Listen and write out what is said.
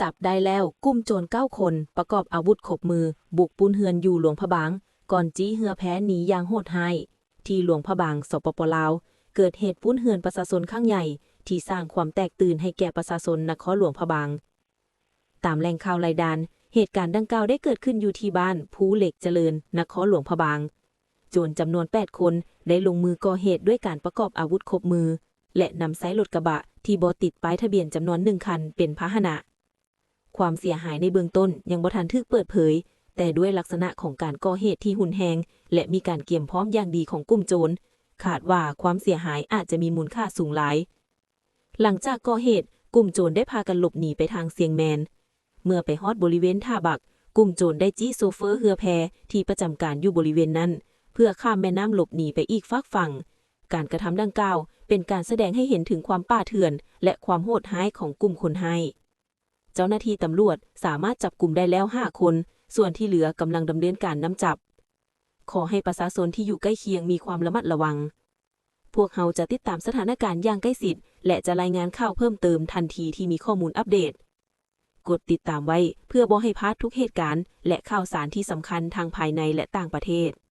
จับได้แล้วกลุ่มโจร9 คนประกอบอาวุธครบมือบุกปุ้นเฮือนอยู่หลวงพระบางก่อนจี้เหือแพ้หนีอย่างโหดร้ายที่หลวงพระบางสปปลาวเกิดเหตุปุ้นเฮือนประชาชนครั้งใหญ่ที่สร้างความแตกตื่นให้แก่ประชาชนนครหลวงพระบางตามแหล่งข่าวรายดานเหตุการณ์ดังกล่าวได้เกิดขึ้นอยู่ที่บ้านภูเหล็กเจริญนครหลวงพระบางโจรจำนวน8 คนได้ลงมือก่อเหตุด้วยการประกอบอาวุธครบมือและนำใช้รถกระบะที่บ่ติดป้ายทะเบียนจำนวน1 คันเป็นพาหนะความเสียหายในเบื้องต้นยังบ่ทันถูกเปิดเผยแต่ด้วยลักษณะของการก่อเหตุที่หุนแรงและมีการเตรียมพร้อมอย่างดีของกลุ่มโจรคาดว่าความเสียหายอาจจะมีมูลค่าสูงหลายหลังจากก่อเหตุกลุ่มโจรได้พากันหลบหนีไปทางเซียงแมนเมื่อไปฮอดบริเวณท่าบักกลุ่มโจรได้จี้โซเฟอร์เรือแพที่ประจำการอยู่บริเวณนั้นเพื่อข้ามแม่น้ำหลบหนีไปอีกฝากฝั่งการกระทำดังกล่าวเป็นการแสดงให้เห็นถึงความป่าเถื่อนและความโหดร้ายของกลุ่มคนให้เจ้าหน้าที่ตำรวจสามารถจับกลุ่มได้แล้ว5 คนส่วนที่เหลือกำลังดำเนินการนำจับขอให้ประชาชนที่อยู่ใกล้เคียงมีความระมัดระวังพวกเราจะติดตามสถานการณ์อย่างใกล้ชิดและจะรายงานข่าวเพิ่มเติมทันทีที่มีข้อมูลอัปเดตกดติดตามไว้เพื่อบ่ให้พลาดทุกเหตุการณ์และข่าวสารที่สำคัญทางภายในและต่างประเทศ